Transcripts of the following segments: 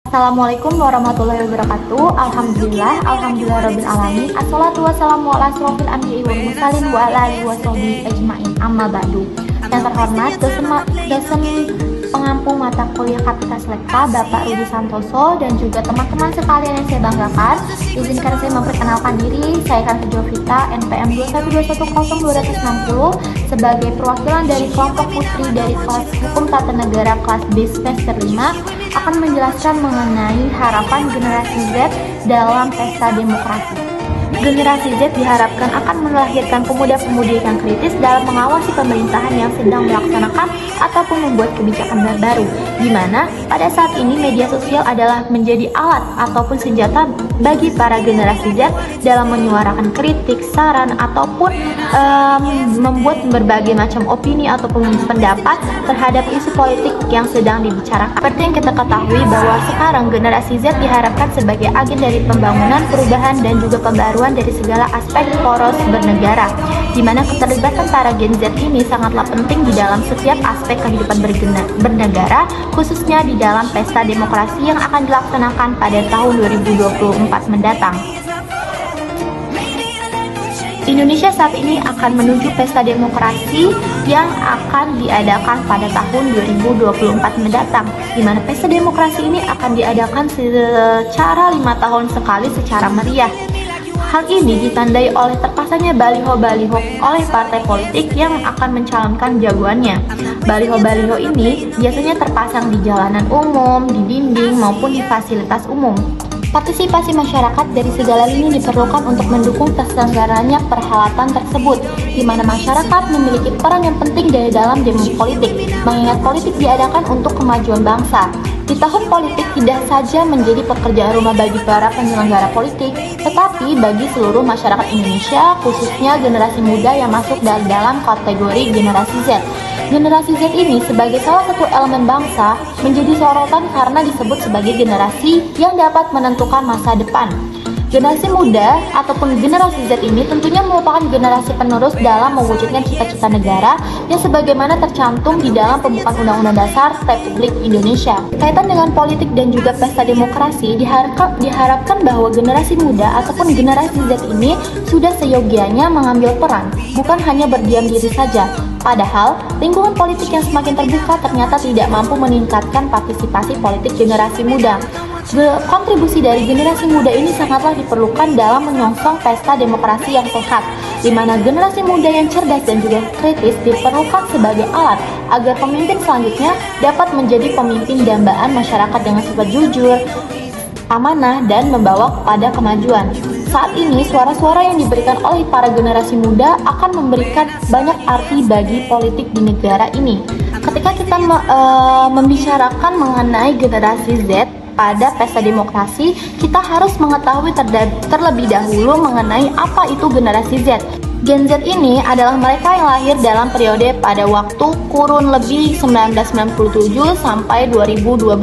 Assalamualaikum warahmatullahi wabarakatuh. Alhamdulillah rabbil alamin. Assalatu wassalamu ala asrofil anbiya'i wal mursalin wa ala alihi washabihi ajmain. Amma ba'du. Yang terhormat dosen pengampu mata kuliah Kapita Selekta Bapak Rudi Santoso dan juga teman-teman sekalian yang saya banggakan, izinkan saya memperkenalkan diri. Saya Kanti Jovita, NPM 21210-260 sebagai perwakilan dari kelompok putri dari kelas Hukum Tata Negara kelas B semester 5 akan menjelaskan mengenai harapan generasi Z dalam pesta demokrasi. Generasi Z diharapkan akan melahirkan pemuda-pemudi yang kritis dalam mengawasi pemerintahan yang sedang melaksanakan ataupun membuat kebijakan baru, di mana pada saat ini media sosial adalah menjadi alat ataupun senjata bagi para generasi Z dalam menyuarakan kritik, saran, ataupun membuat berbagai macam opini ataupun pendapat terhadap isu politik yang sedang dibicarakan. Seperti yang kita ketahui bahwa sekarang generasi Z diharapkan sebagai agen dari pembangunan, perubahan, dan juga pembaruan dari segala aspek poros bernegara, di mana keterlibatan para Gen Z ini sangatlah penting di dalam setiap aspek kehidupan bernegara, khususnya di dalam pesta demokrasi yang akan dilaksanakan pada tahun 2024 mendatang. Indonesia saat ini akan menuju pesta demokrasi yang akan diadakan pada tahun 2024 mendatang, di mana pesta demokrasi ini akan diadakan secara 5 tahun sekali secara meriah. Hal ini ditandai oleh terpasangnya baliho-baliho oleh partai politik yang akan mencalonkan jagoannya. Baliho-baliho ini biasanya terpasang di jalanan umum, di dinding, maupun di fasilitas umum. Partisipasi masyarakat dari segala lini diperlukan untuk mendukung terselenggaranya perhelatan tersebut, di mana masyarakat memiliki peran yang penting dari dalam politik, mengingat politik diadakan untuk kemajuan bangsa. Di tahun politik tidak saja menjadi pekerjaan rumah bagi para penyelenggara politik, tetapi bagi seluruh masyarakat Indonesia, khususnya generasi muda yang masuk dalam kategori generasi Z. Generasi Z ini sebagai salah satu elemen bangsa menjadi sorotan karena disebut sebagai generasi yang dapat menentukan masa depan. Generasi muda ataupun generasi Z ini tentunya merupakan generasi penerus dalam mewujudkan cita-cita negara yang sebagaimana tercantum di dalam pembukaan Undang-Undang Dasar Republik Indonesia. Kaitan dengan politik dan juga pesta demokrasi, diharapkan bahwa generasi muda ataupun generasi Z ini sudah seyogianya mengambil peran, bukan hanya berdiam diri saja. Padahal, lingkungan politik yang semakin terbuka ternyata tidak mampu meningkatkan partisipasi politik generasi muda. Kontribusi dari generasi muda ini sangatlah diperlukan dalam menyongsong pesta demokrasi yang sehat, di mana generasi muda yang cerdas dan juga kritis diperlukan sebagai alat agar pemimpin selanjutnya dapat menjadi pemimpin dambaan masyarakat dengan sifat jujur, amanah, dan membawa kepada kemajuan. Saat ini, suara-suara yang diberikan oleh para generasi muda akan memberikan banyak arti bagi politik di negara ini. Ketika kita membicarakan mengenai generasi Z pada pesta demokrasi, kita harus mengetahui terlebih dahulu mengenai apa itu generasi Z. Gen Z ini adalah mereka yang lahir dalam periode pada waktu kurun lebih 1997 sampai 2012,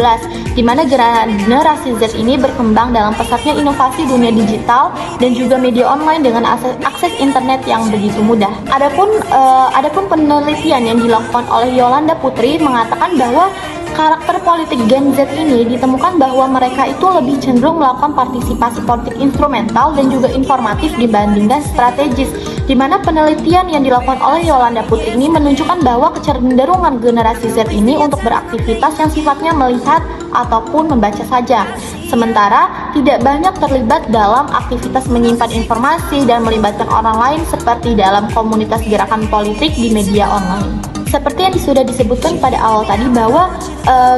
di mana generasi Z ini berkembang dalam pesatnya inovasi dunia digital dan juga media online dengan akses internet yang begitu mudah. Adapun penelitian yang dilakukan oleh Yolanda Putri mengatakan bahwa karakter politik Gen Z ini ditemukan bahwa mereka itu lebih cenderung melakukan partisipasi politik instrumental dan juga informatif dibandingkan strategis, di mana penelitian yang dilakukan oleh Yolanda Putri ini menunjukkan bahwa kecenderungan generasi Z ini untuk beraktivitas yang sifatnya melihat ataupun membaca saja, sementara tidak banyak terlibat dalam aktivitas menyimpan informasi dan melibatkan orang lain seperti dalam komunitas gerakan politik di media online. Seperti yang sudah disebutkan pada awal tadi bahwa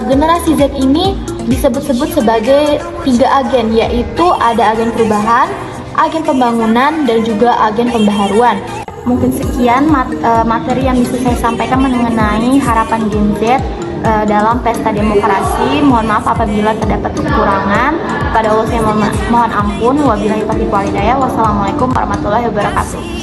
generasi Z ini disebut-sebut sebagai 3 agen, yaitu ada agen perubahan, agen pembangunan, dan juga agen pembaharuan. Mungkin sekian materi yang bisa saya sampaikan mengenai harapan Gen Z dalam pesta demokrasi. Mohon maaf apabila terdapat kekurangan. Pada Allah saya mohon ampun. Wabillahi taufiq wal hidayah. Wassalamualaikum warahmatullahi wabarakatuh.